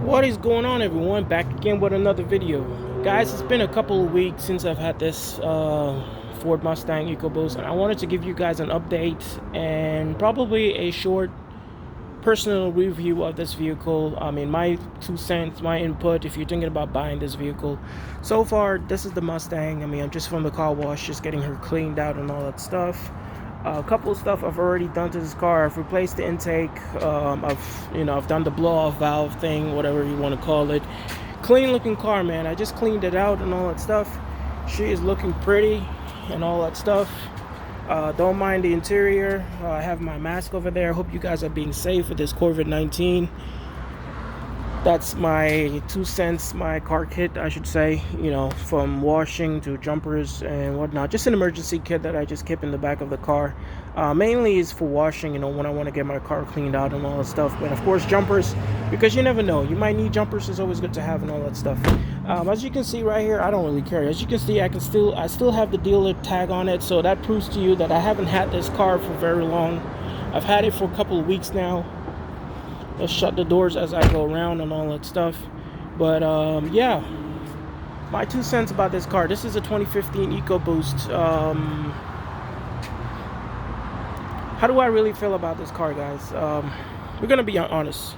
What is going on, everyone? Back again with another video. Guys, it's been a couple of weeks since I've had this Ford Mustang EcoBoost, and I wanted to give you guys an update and probably a short personal review of this vehicle. I mean, my 2 cents, my input if you're thinking about buying this vehicle. So far, this is the Mustang. I mean, I'm just from the car wash, just getting her cleaned out and all that stuff. A couple of stuff I've already done to this car. I've replaced the intake. I've done the blow-off valve thing, whatever you want to call it. Clean looking car, man. I just cleaned it out and all that stuff. She is looking pretty and all that stuff. Don't mind the interior. I have my mask over there. Hope you guys are being safe with this COVID-19. That's my 2 cents, my car kit, I should say, from washing to jumpers and whatnot. Just an emergency kit that I just keep in the back of the car. Mainly is for washing, when I want to get my car cleaned out and all that stuff. But of course, jumpers, because you never know. You might need jumpers. It's always good to have and all that stuff. As you can see right here, I don't really care. As you can see, I still have the dealer tag on it. So that proves to you that I haven't had this car for very long. I've had it for a couple of weeks now. Let's shut the doors as I go around and all that stuff. But yeah, my 2 cents about this car. This is a 2015 EcoBoost. How do I really feel about this car, guys? We're gonna be honest.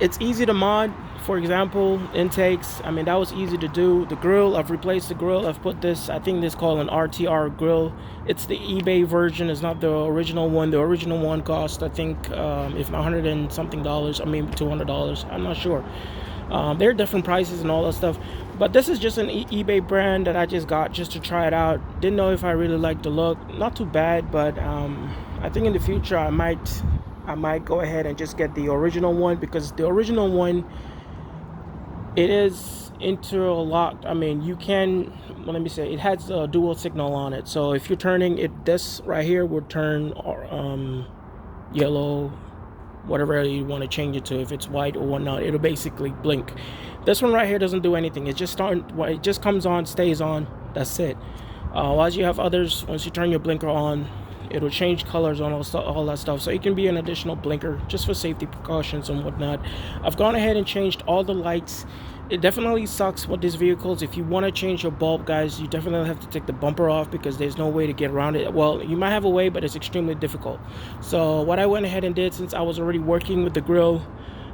It's easy to mod. For example, intakes. I mean, that was easy to do. The grill, I've replaced the grill. I've put this, I think this is called an RTR grill. It's the eBay version. It's not the original one. The original one cost, I think, if not $100 and something, I mean $200. I'm not sure. There are different prices and all that stuff. But this is just an eBay brand that I just got just to try it out. Didn't know if I really liked the look. Not too bad, but I think in the future I might go ahead and just get the original one, because the original one, it is interlocked. I mean, you can, well, let me say, it has a dual signal on it. So if you're turning it, this right here would turn yellow, whatever you want to change it to. If it's white or whatnot, it'll basically blink. This one right here doesn't do anything. It just comes on, stays on. That's it. As you have others, once you turn your blinker on, it'll change colors on all that stuff. So it can be an additional blinker just for safety precautions and whatnot. I've gone ahead and changed all the lights. It definitely sucks with these vehicles. If you want to change your bulb, guys, you definitely have to take the bumper off, because there's no way to get around it. Well, you might have a way, but it's extremely difficult. So what I went ahead and did, since I was already working with the grill,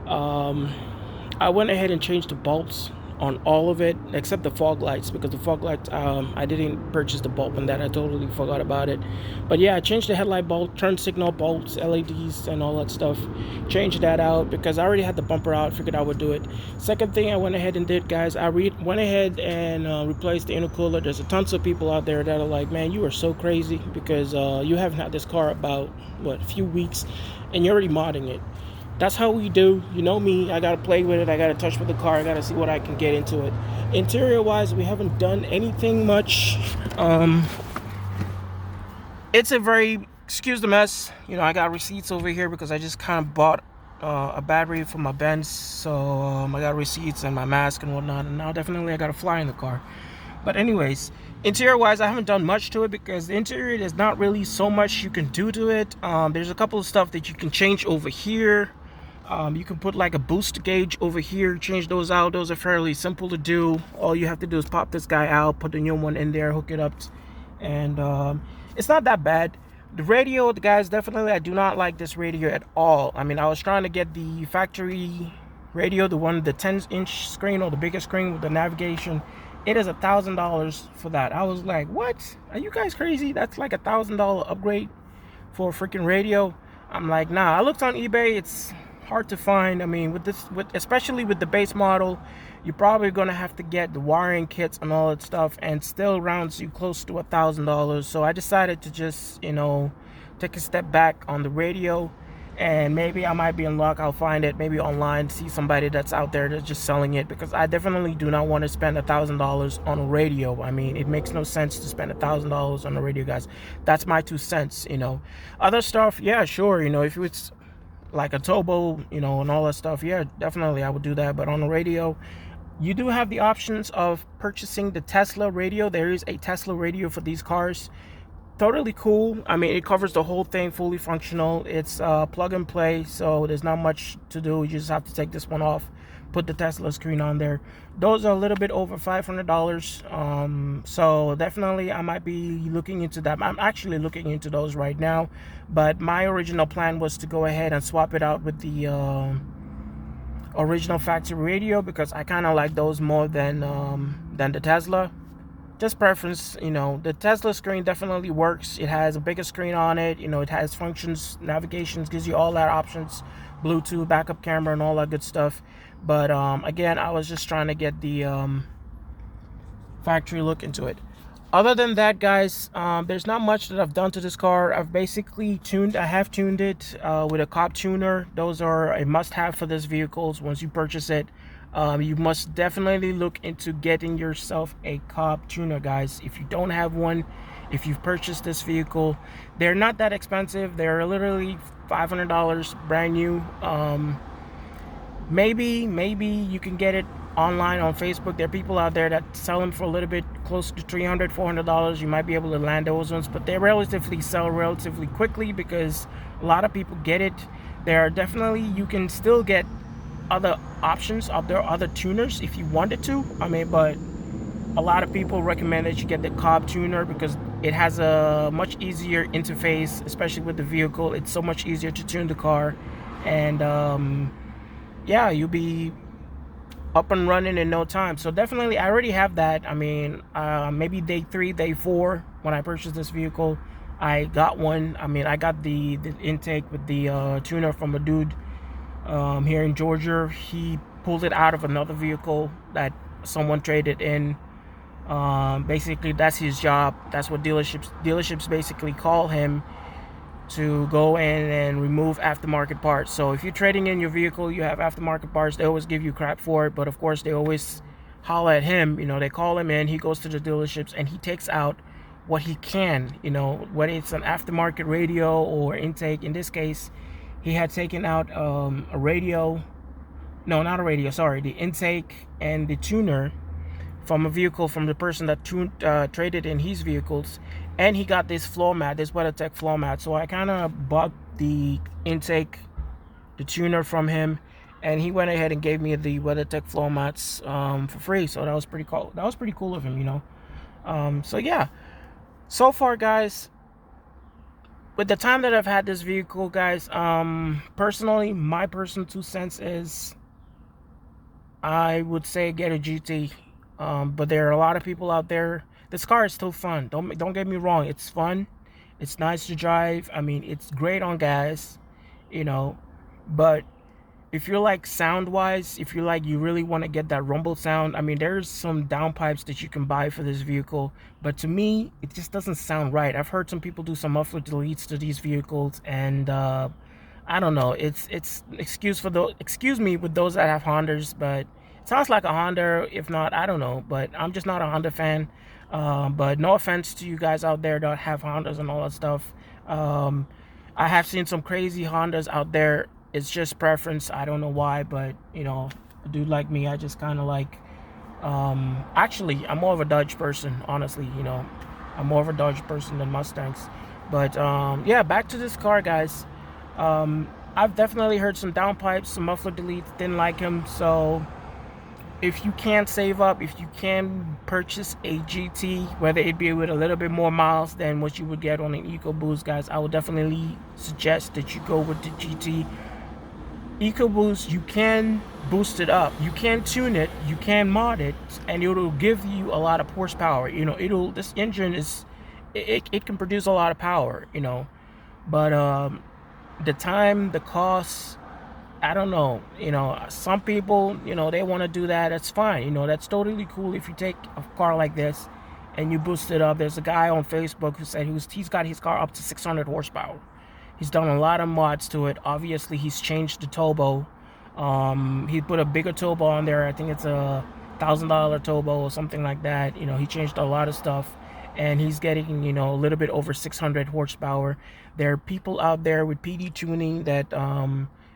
I went ahead and changed the bulbs on all of it except the fog lights, because the fog lights, I didn't purchase the bulb on that. I totally forgot about it. But yeah, I changed the headlight bulb, turn signal bulbs, LEDs and all that stuff. Changed that out because I already had the bumper out. Figured I would do it. Second thing I went ahead and did, guys, I went ahead and replaced the intercooler. There's a tons of people out there that are like, man, you are so crazy, because you haven't had this car about a few weeks and you're already modding it. That's how we do. You know me, I gotta play with it, I gotta touch with the car, I gotta see what I can get into it. Interior wise, we haven't done anything much. It's a very, excuse the mess, I got receipts over here because I just kind of bought a battery for my Benz. So I got receipts and my mask and whatnot, and now definitely I got a fly in the car. But anyways, interior wise, I haven't done much to it, because the interior, there's not really so much you can do to it. There's a couple of stuff that you can change over here. You can put like a boost gauge over here, change those out. Those are fairly simple to do. All you have to do is pop this guy out, put the new one in there, hook it up, and it's not that bad. The radio, the guys, definitely I do not like this radio at all. I mean, I was trying to get the factory radio, the 10-inch screen, or the bigger screen with the navigation. It is $1,000 for that. I was like, what? Are you guys crazy? That's like $1,000 upgrade for a freaking radio. I'm like, nah. I looked on eBay. It's hard to find. I mean, especially with the base model, you're probably gonna have to get the wiring kits and all that stuff, and still rounds you close to $1,000. So I decided to just take a step back on the radio, and maybe I might be in luck. I'll find it maybe online, see somebody that's out there that's just selling it, because I definitely do not want to spend $1,000 on a radio. I mean, it makes no sense to spend $1,000 on a radio, guys. That's my 2 cents. Other stuff, yeah, sure. If it's like a turbo, and all that stuff, yeah, definitely I would do that. But on the radio, you do have the options of purchasing the Tesla radio. There is a Tesla radio for these cars. totally cool. I mean, it covers the whole thing, fully functional. It's plug and play, so there's not much to do. You just have to take this one off, put the Tesla screen on there. Those are a little bit over $500. So definitely I might be looking into that. I'm actually looking into those right now, but my original plan was to go ahead and swap it out with the original factory radio, because I kind of like those more than the Tesla. Just preference. The Tesla screen definitely works. It has a bigger screen on it. It has functions, navigations, gives you all that options, Bluetooth, backup camera, and all that good stuff. But again, I was just trying to get the factory look into it. Other than that, guys, there's not much that I've done to this car. I have tuned it with a Cobb tuner. Those are a must-have for this vehicle. Once you purchase it, you must definitely look into getting yourself a Cobb tuner, guys. If you don't have one, if you've purchased this vehicle, they're not that expensive. They're literally $500 brand new. Maybe you can get it online on Facebook. There are people out there that sell them for a little bit close to $300, $400. You might be able to land those ones, but they sell relatively quickly because a lot of people get it. There are definitely, you can still get other options out there, other tuners if you wanted to. But a lot of people recommend that you get the Cobb tuner because it has a much easier interface, especially with the vehicle. It's so much easier to tune the car, and yeah, you'll be up and running in no time. So definitely, I already have that. Maybe day 3, day 4, when I purchased this vehicle, I got one. I got the intake with the tuner from a dude here in Georgia. He pulled it out of another vehicle that someone traded in. Basically, that's his job. That's what dealerships basically call him, to go in and remove aftermarket parts. So if you're trading in your vehicle, you have aftermarket parts, they always give you crap for it, but of course they always holler at him. They call him in, he goes to the dealerships and he takes out what he can, whether it's an aftermarket radio or intake. In this case, he had taken out a radio, no, not a radio, sorry, the intake and the tuner from a vehicle from the person that traded in his vehicles, and he got this floor mat, this WeatherTech floor mat. So I kind of bought the intake, the tuner from him, and he went ahead and gave me the WeatherTech floor mats for free. So that was pretty cool. That was pretty cool of him, So yeah, so far, guys, with the time that I've had this vehicle, guys, personally, my personal 2 cents is, I would say get a GT. But there are a lot of people out there. This car is still fun. Don't get me wrong. It's fun. It's nice to drive. It's great on gas, But if you're like sound-wise, if you're like you really want to get that rumble sound, there's some downpipes that you can buy for this vehicle. But to me, it just doesn't sound right. I've heard some people do some muffler deletes to these vehicles, and I don't know. It's excuse me with those that have Hondas, but it sounds like a Honda. If not, I don't know. But I'm just not a Honda fan. But no offense to you guys out there that have Hondas and all that stuff. I have seen some crazy Hondas out there. It's just preference. I don't know why, but a dude like me, I just kind of like. Actually, I'm more of a Dodge person, honestly. I'm more of a Dodge person than Mustangs. But yeah, back to this car, guys. I've definitely heard some downpipes, some muffler deletes. Didn't like him. So if you can save up, if you can purchase a GT, whether it be with a little bit more miles than what you would get on an EcoBoost, guys, I would definitely suggest that you go with the GT. EcoBoost, you can boost it up, you can tune it, you can mod it, and it'll give you a lot of horsepower. This engine is, it can produce a lot of power, but the time, the cost, I don't know. Some people, they want to do that. That's fine. That's totally cool. If you take a car like this and you boost it up, there's a guy on Facebook who said he's got his car up to 600 horsepower. He's done a lot of mods to it. Obviously, he's changed the turbo. He put a bigger turbo on there. I think it's a $1,000 turbo or something like that. He changed a lot of stuff, and he's getting, a little bit over 600 horsepower. There are people out there with PD tuning that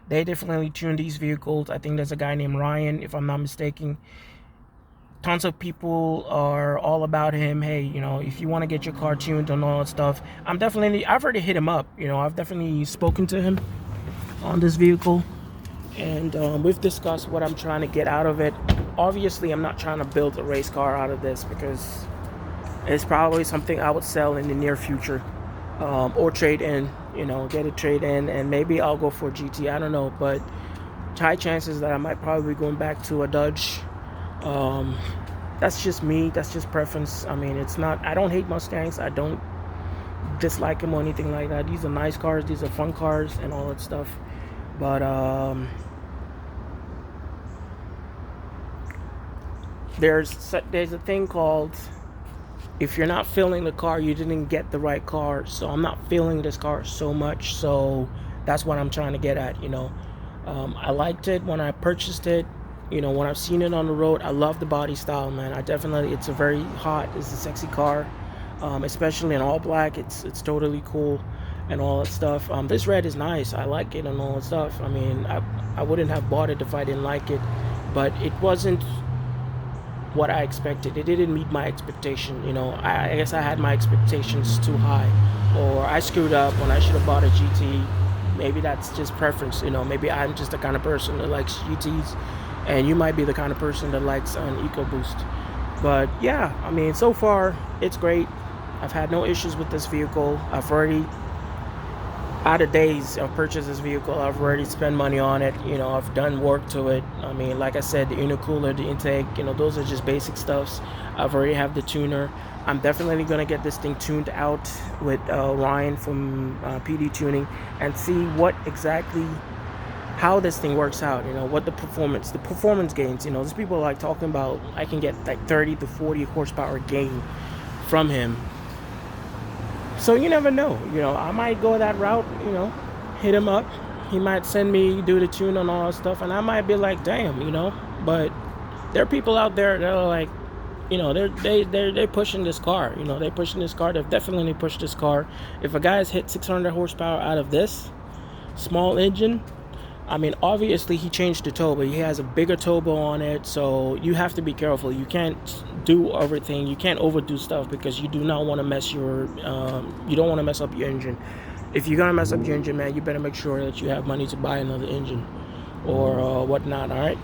they definitely tune these vehicles. I think there's a guy named Ryan, if I'm not mistaken. tons of people are all about him. Hey, you know, if you want to get your car tuned and all that stuff, I've already hit him up. You know, I've definitely spoken to him on this vehicle, and we've discussed what I'm trying to get out of it. Obviously, I'm not trying to build a race car out of this, because it's probably something I would sell in the near future, or trade in. You know, get a trade in, and maybe I'll go for a GT. I don't know, but high chances that I might probably be going back to a Dodge. That's just me. That's just preference. I mean, it's not. I don't hate Mustangs. I don't dislike them or anything like that. These are nice cars. These are fun cars and all that stuff. But there's a thing called, if you're not feeling the car, you didn't get the right car. So I'm not feeling this car so much. So that's what I'm trying to get at. You know, I liked it when I purchased it. You know, when I've seen it on the road, I love the body style, man. It's a very hot, it's a sexy car, especially in all black. It's totally cool and all that stuff. This red is nice. I like it and all that stuff. I mean, I wouldn't have bought it if I didn't like it, but it wasn't what I expected. It didn't meet my expectation. You know, I guess I had my expectations too high, or I screwed up when I should have bought a GT. Maybe that's just preference. You know, maybe I'm just the kind of person that likes GTs, and you might be the kind of person that likes an EcoBoost. But yeah, I mean, so far it's great. I've had no issues with this vehicle. I've already, out of days I've purchased this vehicle, I've already spent money on it. You know, I've done work to it. I mean, like I said, the intercooler, the intake, you know, those are just basic stuffs. I've already have the tuner. I'm definitely gonna get this thing tuned out with Ryan from PD Tuning, and see what exactly, how this thing works out. You know, what the performance gains. You know, there's people like talking about I can get like 30 to 40 horsepower gain from him. So you never know. You know, I might go that route. You know, hit him up. He might send me do the tune and all that stuff, and I might be like, damn, you know. But there are people out there that are like, you know, they're pushing this car. You know, they're pushing this car. They've definitely pushed this car. If a guy's hit 600 horsepower out of this small engine, I mean, obviously he changed the turbo. He has a bigger turbo on it, so you have to be careful. You can't do everything. You can't overdo stuff, because you do not want to mess your, you don't want to mess up your engine. If you're gonna mess up your engine, man, you better make sure that you have money to buy another engine or whatnot. All right.